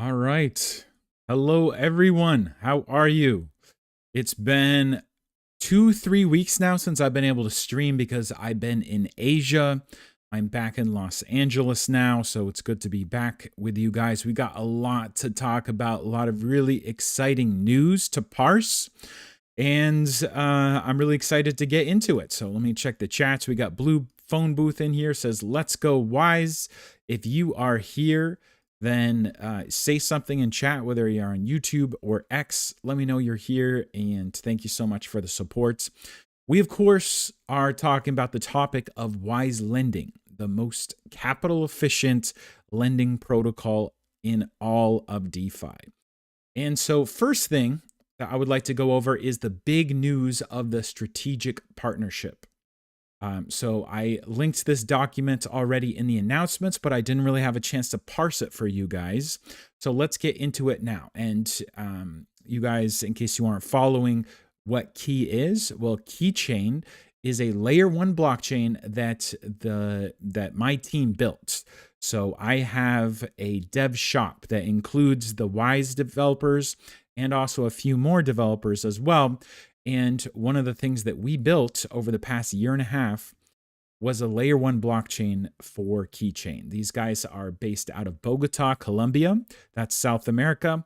All right. Hello, everyone. How are you? It's been 3 weeks now since I've been able to stream because I've been in Asia. I'm back in Los Angeles now, so it's good to be back with you guys. We got a lot to talk about, a lot of really exciting news to parse, and I'm really excited to get into it. So let me check the chats. We got Blue Phone Booth in here, says, "Let's go Wise." If you are here, then say something in chat, whether you are on YouTube or X. Let me know you're here, and thank you so much for the support. We, of course, are talking about the topic of Wise lending, the most capital efficient lending protocol in all of DeFi. And so, first thing that I would like to go over is the big news of the strategic partnership. So I linked this document already in the announcements, but I didn't really have a chance to parse it for you guys. So let's get into it now. And you guys, in case you aren't following what Key is, well, Keychain is a layer 1 blockchain that my team built. So I have a dev shop that includes the Wise developers and also a few more developers as well. And one of the things that we built over the past year and a half was a layer 1 blockchain for Keychain. These guys are based out of Bogota, Colombia. That's South America.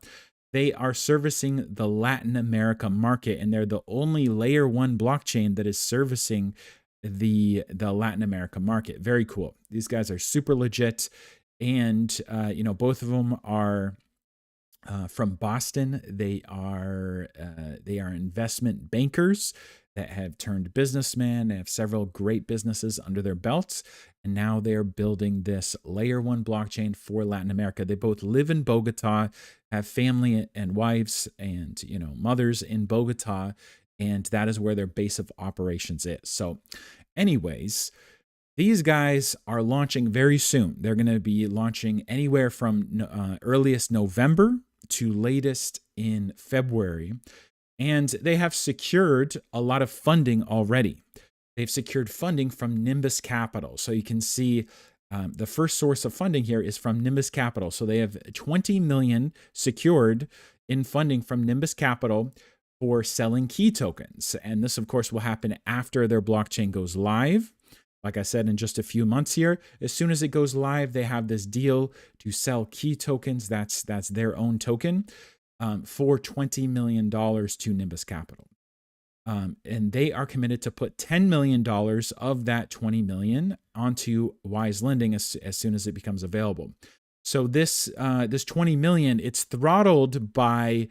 They are servicing the Latin America market, and they're the only layer 1 blockchain that is servicing the Latin America market. Very cool. These guys are super legit, and both of them are from Boston. They are investment bankers that have turned businessmen. They have several great businesses under their belts, and now they're building this layer 1 blockchain for Latin America. They both live in Bogota, have family and wives and mothers in Bogota, and that is where their base of operations is. So, anyways, these guys are launching very soon. They're going to be launching anywhere from earliest November to latest in February. And they have secured a lot of funding already. They've secured funding from Nimbus Capital. So you can see the first source of funding here is from Nimbus Capital. So they have 20 million secured in funding from Nimbus Capital for selling Key tokens. And this, of course, will happen after their blockchain goes live. Like I said, in just a few months here, as soon as it goes live, they have this deal to sell Key tokens. That's their own token for $20 million to Nimbus Capital. And they are committed to put $10 million of that $20 million onto Wise Lending as soon as it becomes available. So this $20 million, it's throttled by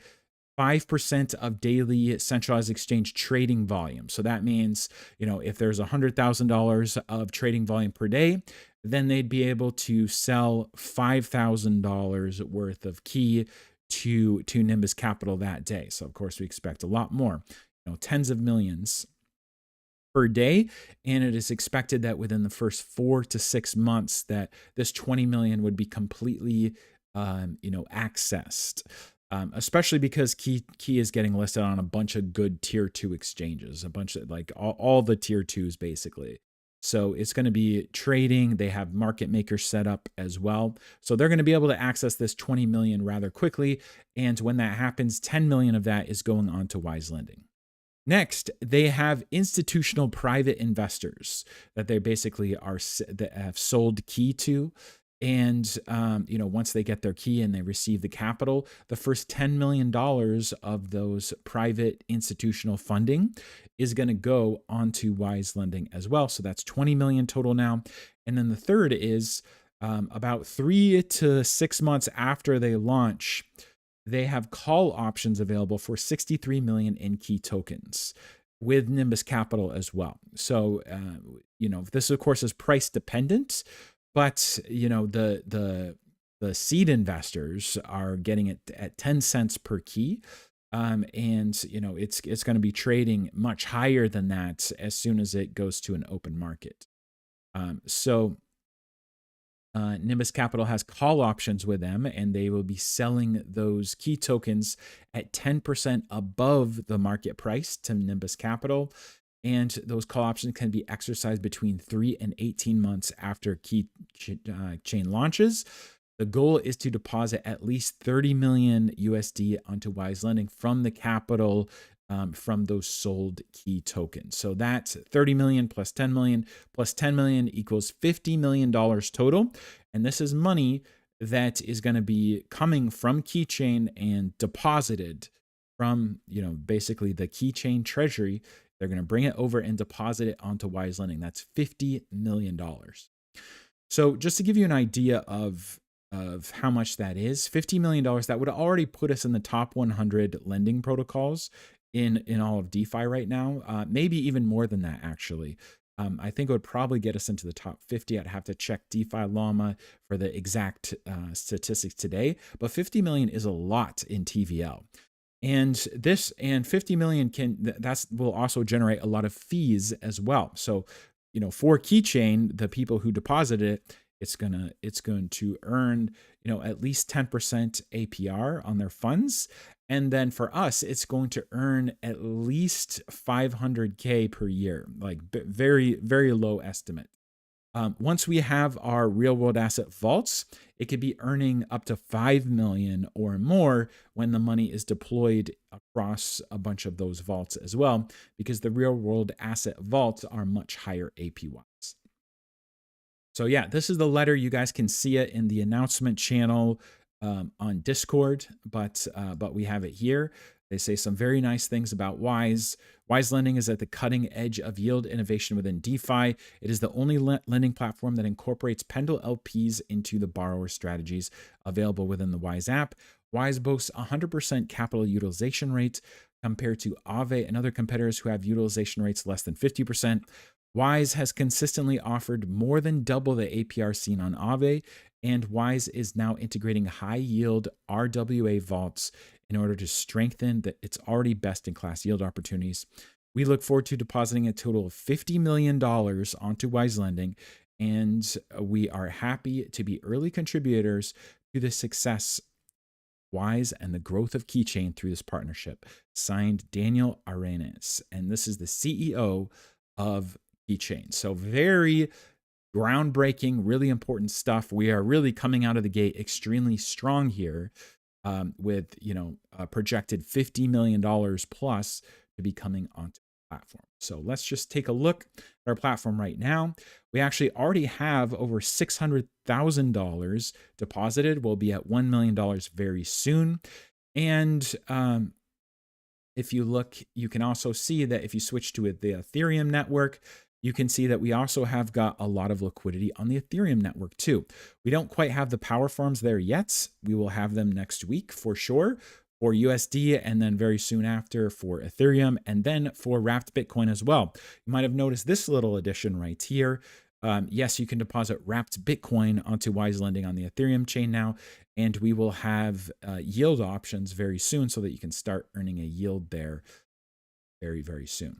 5% of daily centralized exchange trading volume. So that means, if there's $100,000 of trading volume per day, then they'd be able to sell $5,000 worth of Key to Nimbus Capital that day. So of course we expect a lot more, tens of millions per day. And it is expected that within the first 4 to 6 months that this 20 million would be completely, accessed. Especially because Key is getting listed on a bunch of good tier 2 exchanges, a bunch of all the tier 2s basically. So it's going to be trading. They have market makers set up as well. So they're going to be able to access this 20 million rather quickly. And when that happens, 10 million of that is going on to Wise Lending. Next, they have institutional private investors that they basically that have sold Key to. And, once they get their Key and they receive the capital, the first $10 million of those private institutional funding is going to go onto Wise Lending as well. So that's 20 million total now. And then the third is about 3 to 6 months after they launch, they have call options available for 63 million in Key tokens with Nimbus Capital as well. So, this of course is price dependent. But, the seed investors are getting it at 10 cents per Key. And, it's going to be trading much higher than that as soon as it goes to an open market. Nimbus Capital has call options with them, and they will be selling those Key tokens at 10% above the market price to Nimbus Capital. And those call options can be exercised between 3 and 18 months after Key chain launches. The goal is to deposit at least 30 million USD onto Wise Lending from the capital from those sold key tokens. So that's 30 million plus 10 million plus 10 million equals $50 million total. And this is money that is going to be coming from Keychain and deposited from, basically the Keychain treasury. They're going to bring it over and deposit it onto Wise Lending. That's $50 million. So just to give you an idea of how much that is, $50 million, that would already put us in the top 100 lending protocols in all of DeFi right now. Maybe even more than that, actually. I think it would probably get us into the top 50. I'd have to check DeFi Llama for the exact statistics today, but 50 million is a lot in TVL. And 50 million will also generate a lot of fees as well. So, for Keychain, the people who deposited it, it's going to earn, at least 10% APR on their funds. And then for us, it's going to earn at least 500K per year, like very, very low estimate. Once we have our real world asset vaults, it could be earning up to 5 million or more when the money is deployed across a bunch of those vaults as well, because the real world asset vaults are much higher APYs. So yeah, this is the letter. You guys can see it in the announcement channel on Discord, but we have it here. They say some very nice things about Wise. Wise Lending is at the cutting edge of yield innovation within DeFi. It is the only lending platform that incorporates Pendle LPs into the borrower strategies available within the Wise app. Wise boasts 100% capital utilization rate compared to Aave and other competitors who have utilization rates less than 50%. Wise has consistently offered more than double the APR seen on Aave, and Wise is now integrating high-yield RWA vaults in order to strengthen its already best-in-class yield opportunities. We look forward to depositing a total of $50 million onto Wise Lending, and we are happy to be early contributors to the success Wise and the growth of Keychain through this partnership. Signed, Daniel Arenas, and this is the CEO of Keychain. So very groundbreaking, really important stuff. We are really coming out of the gate extremely strong here with, a projected $50 million plus to be coming onto the platform. So let's just take a look at our platform right now. We actually already have over $600,000 deposited. We'll be at $1 million very soon. And if you look, you can also see that if you switch to the Ethereum network, you can see that we also have got a lot of liquidity on the Ethereum network too. We don't quite have the power farms there yet. We will have them next week for sure for USD, and then very soon after for Ethereum, and then for wrapped Bitcoin as well. You might have noticed this little addition right here. Yes, you can deposit wrapped Bitcoin onto Wise Lending on the Ethereum chain now, and we will have yield options very soon so that you can start earning a yield there very, very soon.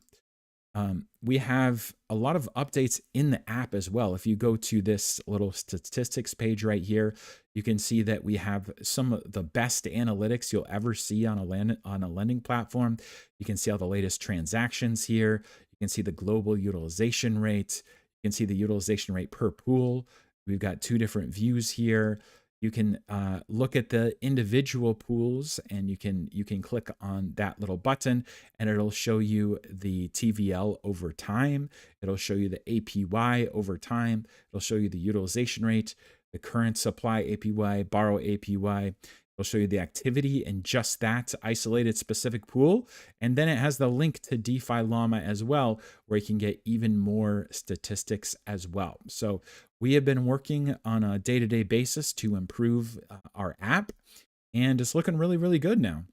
We have a lot of updates in the app as well. If you go to this little statistics page right here, you can see that we have some of the best analytics you'll ever see on a lending platform. You can see all the latest transactions here. You can see the global utilization rate. You can see the utilization rate per pool. We've got two different views here. You can look at the individual pools, and you can click on that little button, and it'll show you the TVL over time. It'll show you the APY over time. It'll show you the utilization rate, the current supply APY, borrow APY. It'll show you the activity in just that isolated specific pool. And then it has the link to DeFi Llama as well, where you can get even more statistics as well. So we have been working on a day-to-day basis to improve our app, and it's looking really, really good now.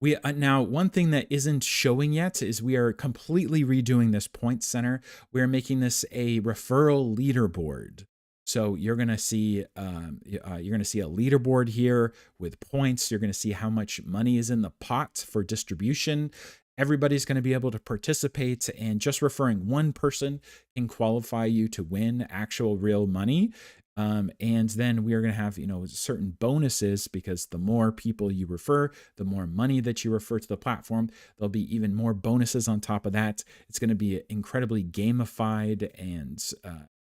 Now, one thing that isn't showing yet is we are completely redoing this point center. We're making this a referral leaderboard. So you're going to see a leaderboard here with points. You're going to see how much money is in the pot for distribution. Everybody's going to be able to participate, and just referring one person can qualify you to win actual real money. And then we are going to have, certain bonuses, because the more people you refer, the more money that you refer to the platform. There'll be even more bonuses on top of that. It's going to be incredibly gamified and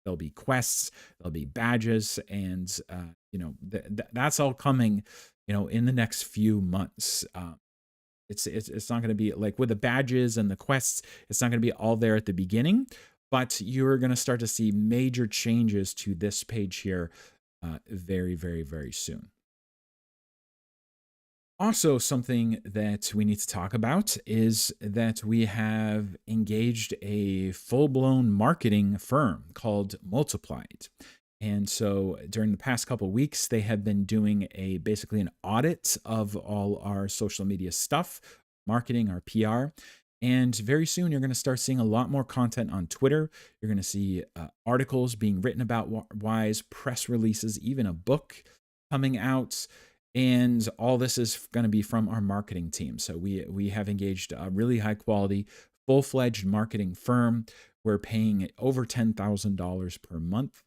there'll be quests, there'll be badges, and that's all coming, in the next few months. It's not going to be like with the badges and the quests. It's not going to be all there at the beginning, but you're going to start to see major changes to this page here very, very, very soon. Also, something that we need to talk about is that we have engaged a full-blown marketing firm called Multiplied. And so during the past couple of weeks, they have been doing basically an audit of all our social media stuff, marketing, our PR. And very soon, you're going to start seeing a lot more content on Twitter. You're going to see articles being written about WAs, press releases, even a book coming out. And all this is going to be from our marketing team. So we have engaged a really high quality, full-fledged marketing firm. We're paying over $10,000 per month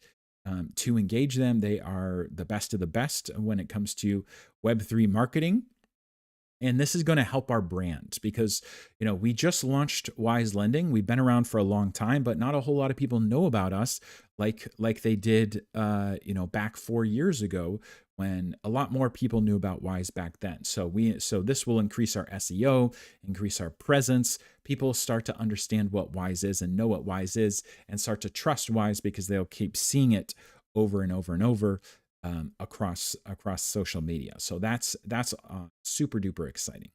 to engage them. They are the best of the best when it comes to Web3 marketing. And this is going to help our brand because, we just launched Wise Lending. We've been around for a long time, but not a whole lot of people know about us like they did, back 4 years ago when a lot more people knew about Wise back then. So this will increase our SEO, increase our presence. People start to understand what Wise is and know what Wise is and start to trust Wise because they'll keep seeing it over and over and over. Across social media. So that's super duper exciting.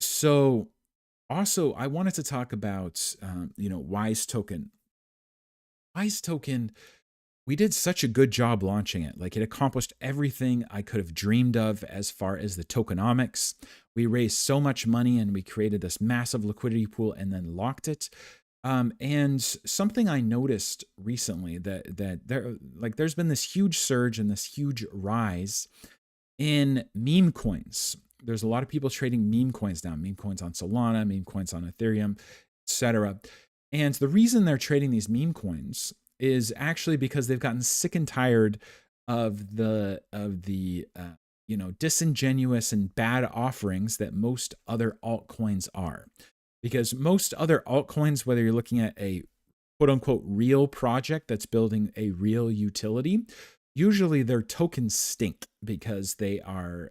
So also I wanted to talk about, Wise Token. Wise Token, we did such a good job launching it. Like it accomplished everything I could have dreamed of as far as the tokenomics. We raised so much money and we created this massive liquidity pool and then locked it. And something I noticed recently that there's been this huge surge and this huge rise in meme coins. There's a lot of people trading meme coins now, meme coins on Solana, meme coins on Ethereum, etc. And the reason they're trading these meme coins is actually because they've gotten sick and tired of the disingenuous and bad offerings that most other altcoins are. Because most other altcoins, whether you're looking at a quote unquote real project that's building a real utility, usually their tokens stink because they're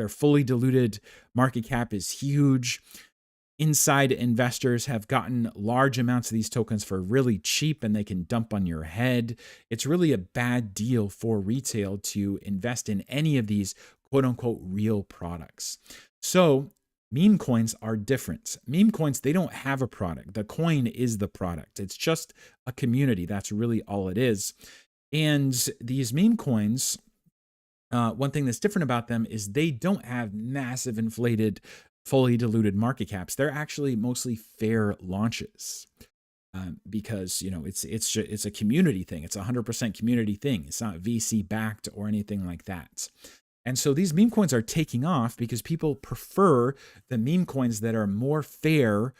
fully diluted. Market cap is huge. Inside investors have gotten large amounts of these tokens for really cheap and they can dump on your head. It's really a bad deal for retail to invest in any of these quote unquote real products. So meme coins are different. Meme coins, they don't have a product. The coin is the product. It's just a community. That's really all it is. And these meme coins, one thing that's different about them is they don't have massive inflated, fully diluted market caps. They're actually mostly fair launches. Because it's a community thing. It's a 100% community thing. It's not VC backed or anything like that. And so these meme coins are taking off because people prefer the meme coins that are more fair,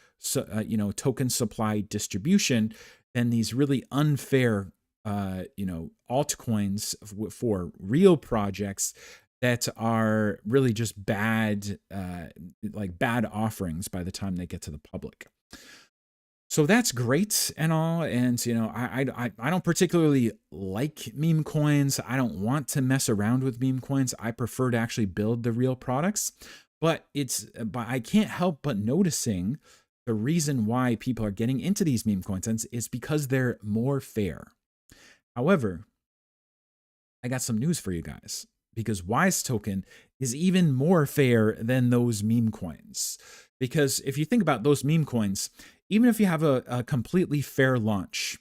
token supply distribution than these really unfair, altcoins for real projects that are really just bad, bad offerings by the time they get to the public. So that's great and all. And, I don't particularly like meme coins. I don't want to mess around with meme coins. I prefer to actually build the real products. But I can't help but noticing the reason why people are getting into these meme coins is because they're more fair. However, I got some news for you guys because Wise Token is even more fair than those meme coins. Because if you think about those meme coins, even if you have a completely fair launch,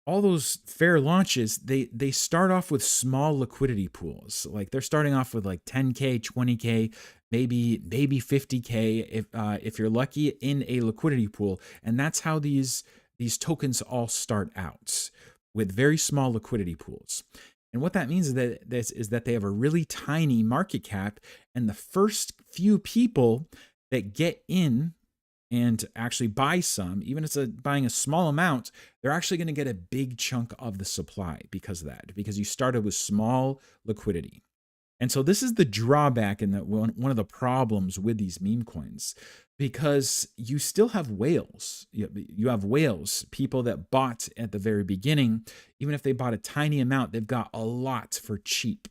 all those fair launches, they start off with small liquidity pools. Like they're starting off with like 10K, 20K, maybe 50K if you're lucky in a liquidity pool. And that's how these tokens all start out, with very small liquidity pools. And what that means is that they have a really tiny market cap, and the first few people that get in and actually buy some, even if it's buying a small amount, they're actually going to get a big chunk of the supply because of that, because you started with small liquidity. And so this is the drawback and one of the problems with these meme coins, because you still have whales. You have whales, people that bought at the very beginning. Even if they bought a tiny amount, they've got a lot for cheap.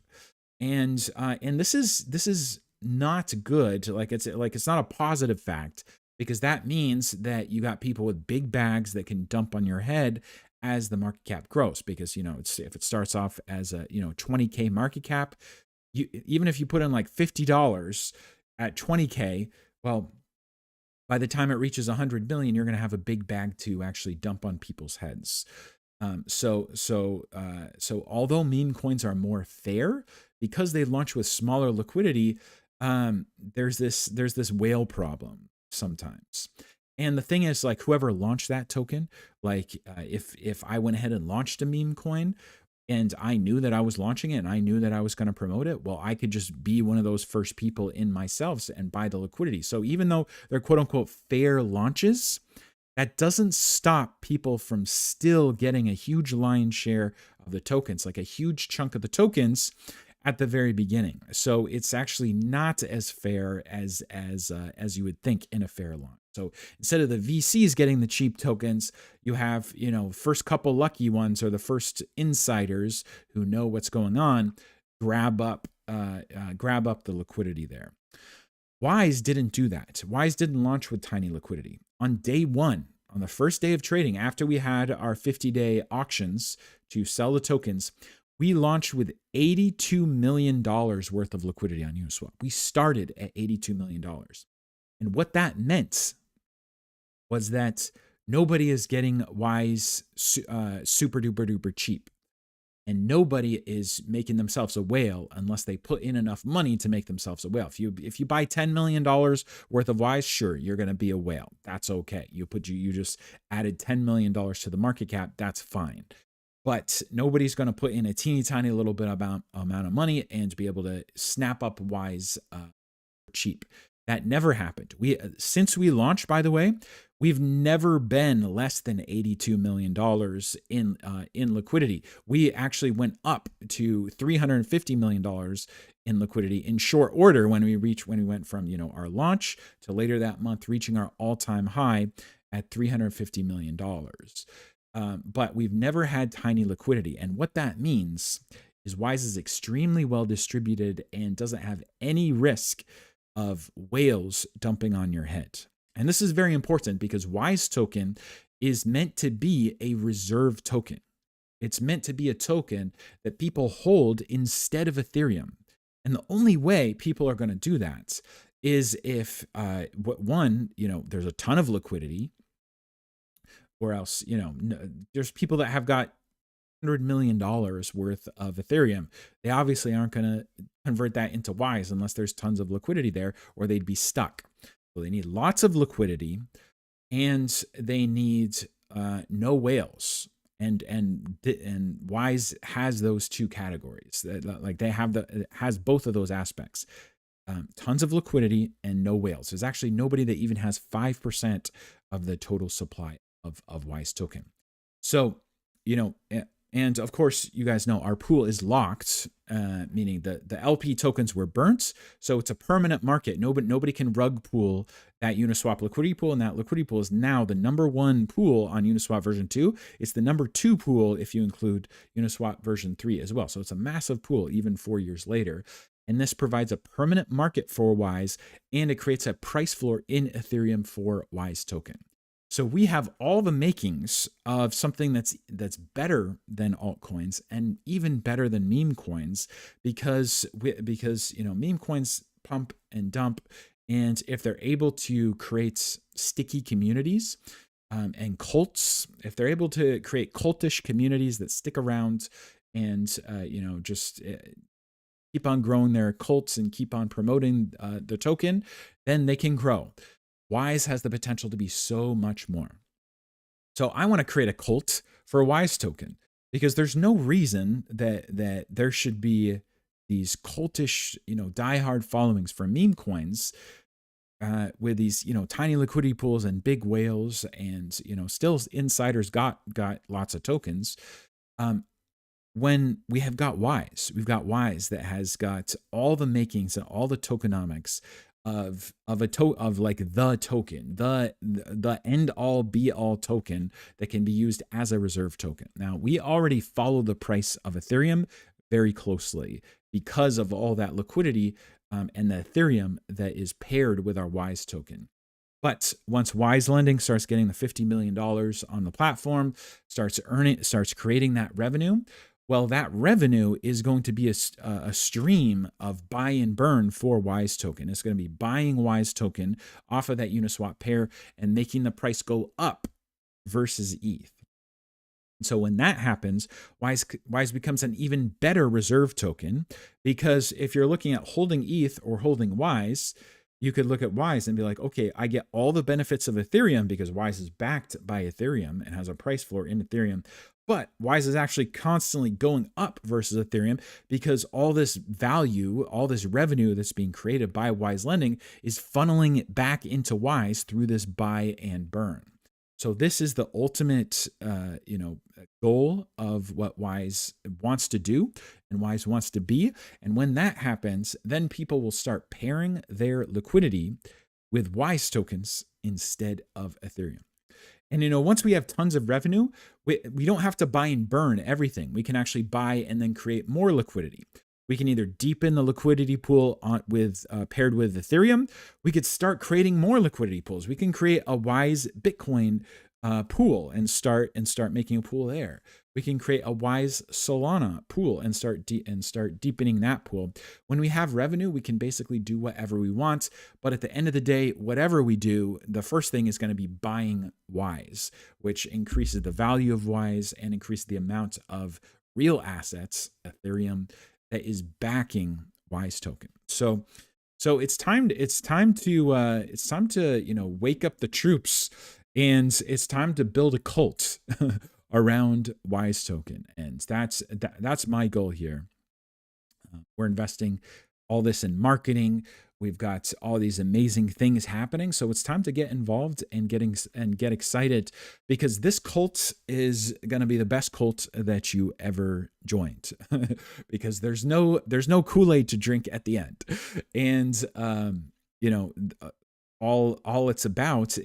And this is not good. It's not a positive fact, because that means that you got people with big bags that can dump on your head as the market cap grows. Because if it starts off as a 20K market cap, even if you put in like $50 at 20K, well, by the time it reaches 100 million, you're going to have a big bag to actually dump on people's heads. So although meme coins are more fair because they launch with smaller liquidity, there's this whale problem sometimes. And the thing is, like, whoever launched that token, like if I went ahead and launched a meme coin and I knew that I was launching it and I knew that I was going to promote it, well, I could just be one of those first people in myself and buy the liquidity. So even though they're quote unquote fair launches, that doesn't stop people from still getting a huge lion's share of the tokens, like a huge chunk of the tokens at the very beginning. So it's actually not as fair as you would think in a fair launch. So instead of the VCs getting the cheap tokens, you have, first couple lucky ones, or the first insiders who know what's going on, grab up the liquidity there. Wise didn't do that. Wise didn't launch with tiny liquidity. On day one, on the first day of trading, after we had our 50-day auctions to sell the tokens, we launched with $82 million worth of liquidity on Uniswap. We started at $82 million. And what that meant was that nobody is getting Wise super duper duper cheap. And nobody is making themselves a whale unless they put in enough money to make themselves a whale. If you buy $10 million worth of Wise, sure, you're going to be a whale. That's okay. You just added $10 million to the market cap. That's fine. But nobody's going to put in a teeny tiny little bit amount of money and be able to snap up Wise cheap. That never happened. Since we launched, by the way, we've never been less than $82 million in liquidity. We actually went up to $350 million in liquidity in short order when we went from our launch to later that month reaching our all-time high at $350 million. But we've never had tiny liquidity, and what that means is Wise is extremely well distributed and doesn't have any risk of whales dumping on your head. And this is very important because Wise token is meant to be a reserve token. It's meant to be a token that people hold instead of Ethereum. And the only way people are going to do that is if, there's a ton of liquidity, or else, there's people that have got $100 million worth of Ethereum. They obviously aren't going to convert that into Wise unless there's tons of liquidity there, or they'd be stuck. So they need lots of liquidity, and they need no whales. And Wise has those two categories. Like it has both of those aspects. Tons of liquidity and no whales. There's actually nobody that even has 5% of the total supply of Wise token. So, and of course, you guys know our pool is locked, meaning the LP tokens were burnt. So it's a permanent market. Nobody can rug pool that Uniswap liquidity pool. And that liquidity pool is now the #1 pool on Uniswap version 2. It's the #2 pool if you include Uniswap version 3 as well. So it's a massive pool even 4 years later. And this provides a permanent market for Wise, and it creates a price floor in Ethereum for Wise token. So we have all the makings of something that's better than altcoins and even better than meme coins, because meme coins pump and dump, and if they're able to create sticky communities and cults, if they're able to create cultish communities that stick around and just keep on growing their cults and keep on promoting the token, then they can grow. Wise has the potential to be so much more. So I want to create a cult for a Wise token, because there's no reason that there should be these cultish, diehard followings for meme coins with these, tiny liquidity pools and big whales, and still insiders got lots of tokens. when we have got Wise. We've got Wise that has got all the makings and all the tokenomics of like the token, the end all be all token that can be used as a reserve token. Now, we already follow the price of Ethereum very closely because of all that liquidity and the Ethereum that is paired with our Wise token. But once Wise Lending starts getting the $50 million on the platform, starts creating that revenue, well, that revenue is going to be a stream of buy and burn for Wise token. It's going to be buying Wise token off of that Uniswap pair and making the price go up versus ETH. So when that happens, Wise becomes an even better reserve token, because if you're looking at holding ETH or holding Wise, you could look at Wise and be like, okay, I get all the benefits of Ethereum because Wise is backed by Ethereum and has a price floor in Ethereum. But Wise is actually constantly going up versus Ethereum because all this value, all this revenue that's being created by Wise Lending is funneling it back into Wise through this buy and burn. So this is the ultimate, goal of what Wise wants to do and Wise wants to be. And when that happens, then people will start pairing their liquidity with Wise tokens instead of Ethereum. And, once we have tons of revenue, we don't have to buy and burn everything. We can actually buy and then create more liquidity. We can either deepen the liquidity pool paired with Ethereum. We could start creating more liquidity pools. We can create a Wise Bitcoin pool and start making a pool there. We can create a Wise Solana pool and start deepening that pool. When we have revenue, we can basically do whatever we want. But at the end of the day, whatever we do, the first thing is going to be buying Wise, which increases the value of Wise and increases the amount of real assets, Ethereum, that is backing Wise token. So it's time to wake up the troops, and it's time to build a cult around Wise token. And that's my goal here. We're investing all this in marketing. We've got all these amazing things happening. So it's time to get involved and get excited, because this cult is going to be the best cult that you ever joined, because there's no Kool-Aid to drink at the end. And, all it's about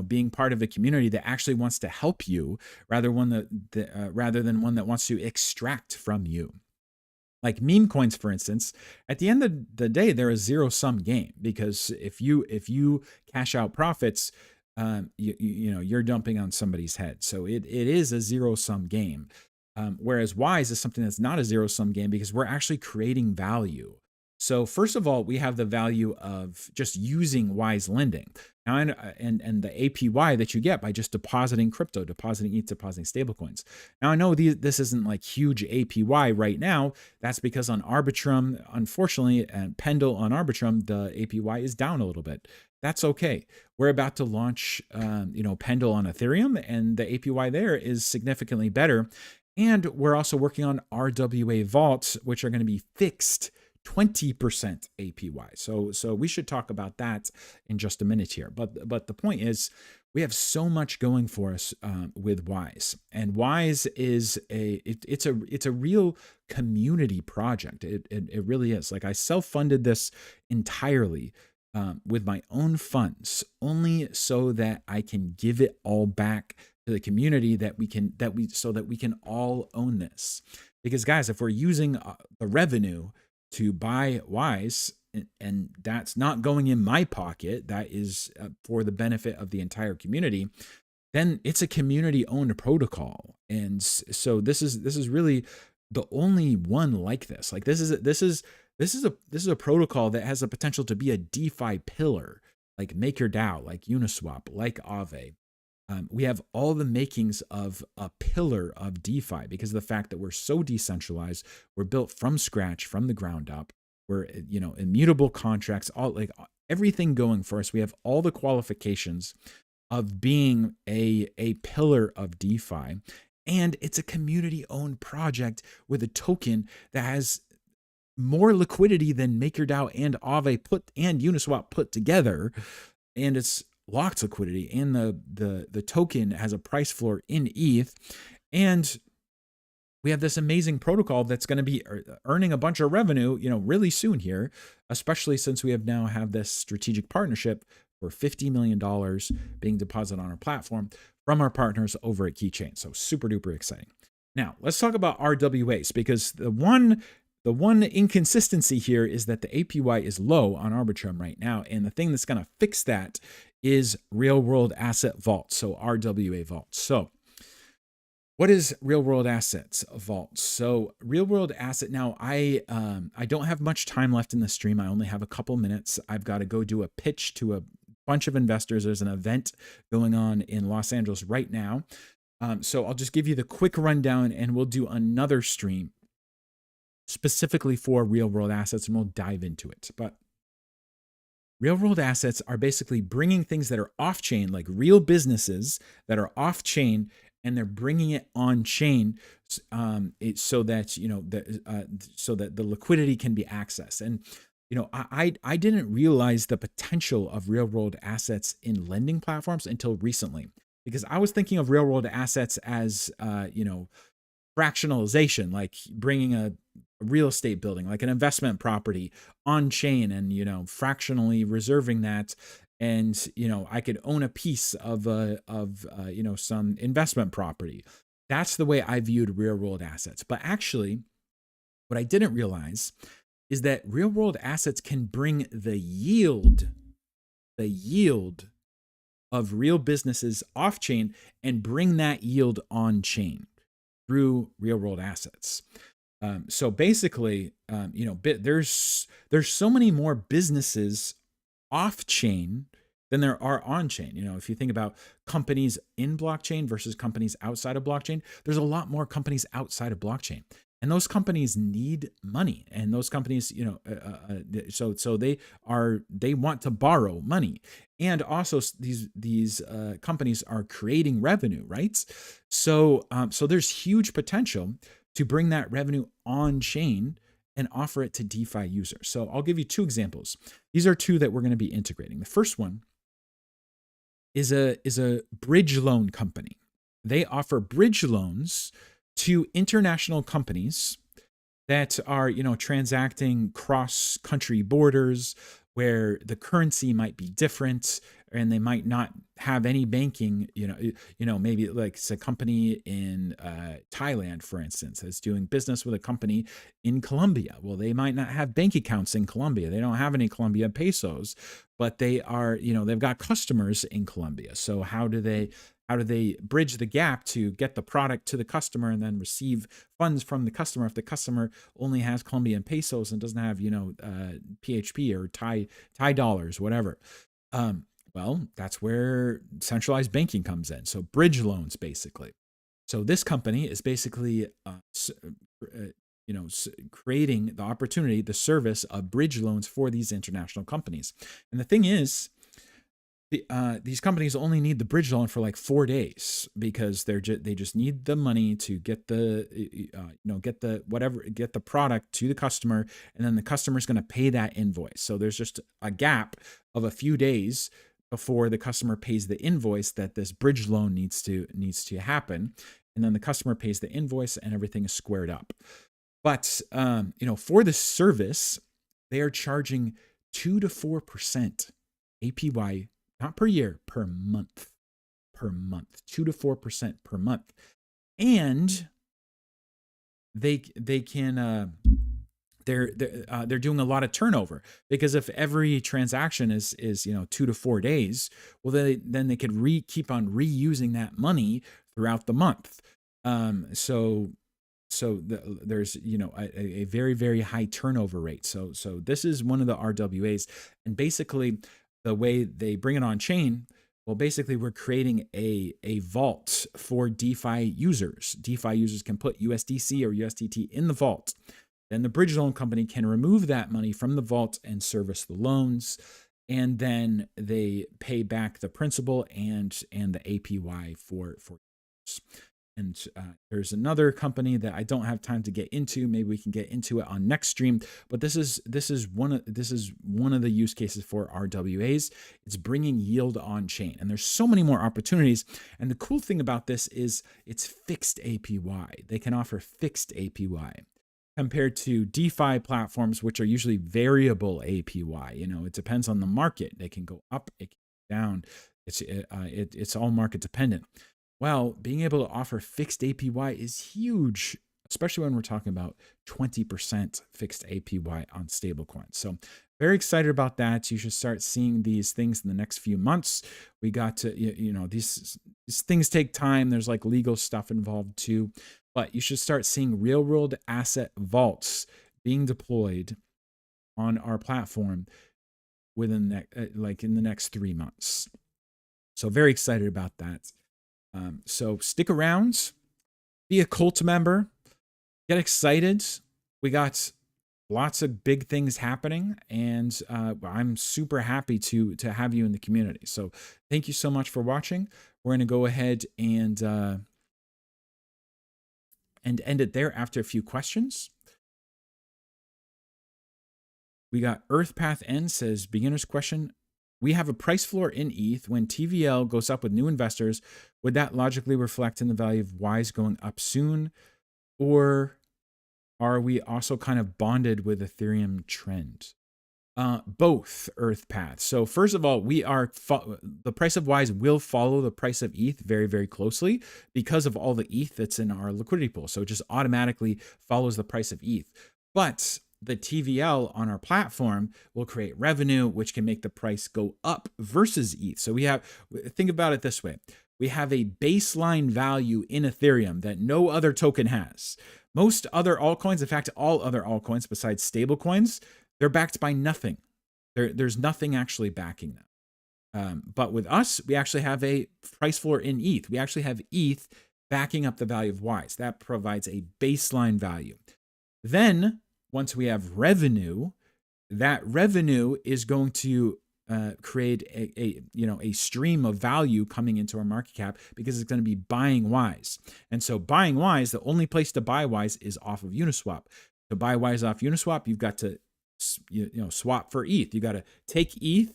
being part of a community that actually wants to help you rather than one that wants to extract from you. Like meme coins, for instance, at the end of the day, they're a zero-sum game, because if you cash out profits, you're dumping on somebody's head. So it is a zero-sum game. Whereas Wise is something that's not a zero-sum game, because we're actually creating value. So first of all, we have the value of just using Wise Lending. Now, and the APY that you get by just depositing crypto, depositing ETH, depositing stablecoins. Now, I know this isn't like huge APY right now. That's because on Arbitrum, unfortunately, and Pendle on Arbitrum, the APY is down a little bit. That's okay. We're about to launch, Pendle on Ethereum, and the APY there is significantly better. And we're also working on RWA vaults, which are going to be fixed 20% APY. So we should talk about that in just a minute here. But the point is, we have so much going for us with Wise, and Wise is it's a real community project. It really is. Like, I self-funded this entirely with my own funds, only so that I can give it all back to the community so that we can all own this. Because guys, if we're using the revenue to buy Wise, and that's not going in my pocket, that is for the benefit of the entire community, then it's a community-owned protocol. And so this is really the only one like this. Like, this is a protocol that has the potential to be a DeFi pillar, like MakerDAO, like Uniswap, like Aave. We have all the makings of a pillar of DeFi because of the fact that we're so decentralized. We're built from scratch, from the ground up. We're, immutable contracts, everything going for us. We have all the qualifications of being a pillar of DeFi. And it's a community-owned project with a token that has more liquidity than MakerDAO and Aave and Uniswap put together. And it's locked liquidity, and the token has a price floor in ETH, and we have this amazing protocol that's going to be earning a bunch of revenue, really soon here, especially since we have this strategic partnership for $50 million being deposited on our platform from our partners over at Keychain. So super duper exciting. Now let's talk about RWAs, because the one inconsistency here is that the APY is low on Arbitrum right now. And the thing that's going to fix that is real world asset vault. So RWA vault. So what is real world assets vault? So real world asset. Now I don't have much time left in the stream. I only have a couple minutes. I've got to go do a pitch to a bunch of investors. There's an event going on in Los Angeles right now. So I'll just give you the quick rundown, and we'll do another stream specifically for real world assets, and we'll dive into it. But real world assets are basically bringing things that are off chain, like real businesses that are off chain, and they're bringing it on chain, so that so that the liquidity can be accessed. And I didn't realize the potential of real world assets in lending platforms until recently, because I was thinking of real world assets as fractionalization, like bringing a real estate building, like an investment property, on chain, and fractionally reserving that. And I could own a piece of some investment property. That's the way I viewed real world assets. But actually, what I didn't realize is that real world assets can bring the yield of real businesses off chain and bring that yield on chain through real world assets. So basically, there's so many more businesses off chain than there are on chain. If you think about companies in blockchain versus companies outside of blockchain, there's a lot more companies outside of blockchain, and those companies need money. And those companies, so they want to borrow money, and also these companies are creating revenue, right? So there's huge potential to bring that revenue on chain and offer it to DeFi users. So I'll give you two examples. These are two that we're going to be integrating. The first one is a bridge loan company. They offer bridge loans to international companies that are, transacting cross-country borders, where the currency might be different, and they might not have any banking. Maybe like it's a company in Thailand, for instance, that's doing business with a company in Colombia. Well, they might not have bank accounts in Colombia. They don't have any Colombian pesos, but they are, they've got customers in Colombia. So how do they bridge the gap to get the product to the customer and then receive funds from the customer if the customer only has Colombian pesos and doesn't have, PHP or Thai dollars, whatever. Well, that's where centralized banking comes in. So bridge loans, basically. So this company is basically, creating the opportunity, the service of bridge loans for these international companies. And the thing is, these companies only need the bridge loan for like 4 days, because they just need the money to get get the product to the customer, and then the customer's going to pay that invoice. So there's just a gap of a few days before the customer pays the invoice that this bridge loan needs to happen, and then the customer pays the invoice and everything is squared up. But for this service, they are charging 2 to 4% APY. Not per year, per month, 2 to 4% per month. And they can, they're doing a lot of turnover, because if every transaction is 2 to 4 days, well, then they could keep on reusing that money throughout the month. So there's a very, very high turnover rate. So this is one of the RWAs, and basically the way they bring it on chain, well, basically we're creating a vault for DeFi users. DeFi users can put USDC or USDT in the vault. Then the bridge loan company can remove that money from the vault and service the loans, and then they pay back the principal and the APY for users. And there's another company that I don't have time to get into. Maybe we can get into it on next stream. But this is one of the use cases for RWAs. It's bringing yield on chain, and there's so many more opportunities. And the cool thing about this is it's fixed APY. They can offer fixed APY compared to DeFi platforms, which are usually variable APY. You know, it depends on the market. They can go up, it can go down. It's all market dependent. Well, being able to offer fixed APY is huge, especially when we're talking about 20% fixed APY on stablecoins. So very excited about that. You should start seeing these things in the next few months. We got to, you know, these things take time. There's like legal stuff involved too, but you should start seeing real world asset vaults being deployed on our platform within like in the next 3 months. So very excited about that. So stick around, be a cult member, get excited. We got lots of big things happening, and I'm super happy to have you in the community. So thank you so much for watching. We're going to go ahead and end it there after a few questions. We got Earthpath N says, beginner's question. We have a price floor in ETH. When TVL goes up with new investors, would that logically reflect in the value of WAs going up soon? Or are we also kind of bonded with Ethereum trend? Both, Earthpath. So first of all, the price of WAs will follow the price of ETH very, very closely because of all the ETH that's in our liquidity pool. So it just automatically follows the price of ETH. But the TVL on our platform will create revenue, which can make the price go up versus ETH. So think about it this way. We have a baseline value in Ethereum that no other token has. Most other altcoins, in fact, all other altcoins besides stablecoins, they're backed by nothing. There's nothing actually backing them. But with us, we actually have a price floor in ETH. We actually have ETH backing up the value of WAs. That provides a baseline value. Then once we have revenue, that revenue is going to create a stream of value coming into our market cap because it's going to be buying WAs. And so buying WAs, the only place to buy WAs is off of Uniswap. To buy WAs off Uniswap, you've got to swap for ETH. You got to take ETH,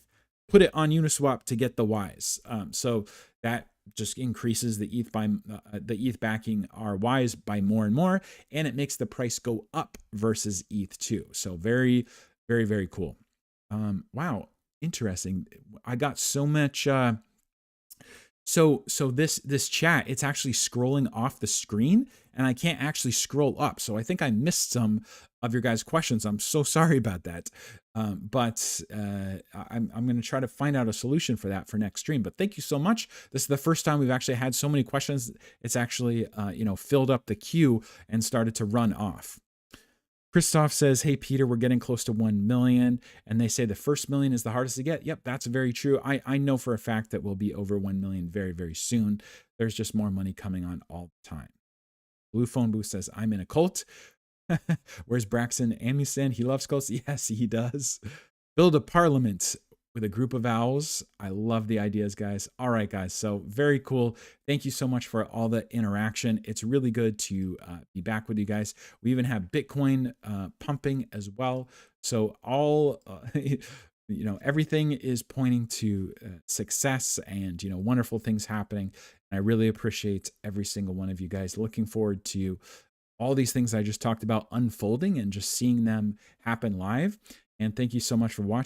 put it on Uniswap to get the WAs. So that just increases the ETH backing our WAs by more and more, and it makes the price go up versus ETH too. So very, very, very cool. Wow, interesting. I got so much. So this chat, it's actually scrolling off the screen, and I can't actually scroll up. So I think I missed some of your guys' questions. I'm so sorry about that. But I'm going to try to find out a solution for that for next stream. But thank you so much. This is the first time we've actually had so many questions. It's actually filled up the queue and started to run off. Christoph says, hey, Peter, we're getting close to 1 million. And they say the first million is the hardest to get. Yep, that's very true. I know for a fact that we'll be over 1 million very, very soon. There's just more money coming on all the time. Blue Phone Booth says, I'm in a cult. Where's Braxton Amusan? He loves cults. Yes, he does. Build a parliament with a group of owls. I love the ideas, guys. All right, guys. So very cool. Thank you so much for all the interaction. It's really good to be back with you guys. We even have Bitcoin pumping as well. So all, everything is pointing to success and, wonderful things happening. And I really appreciate every single one of you guys. Looking forward to all these things I just talked about unfolding and just seeing them happen live. And thank you so much for watching.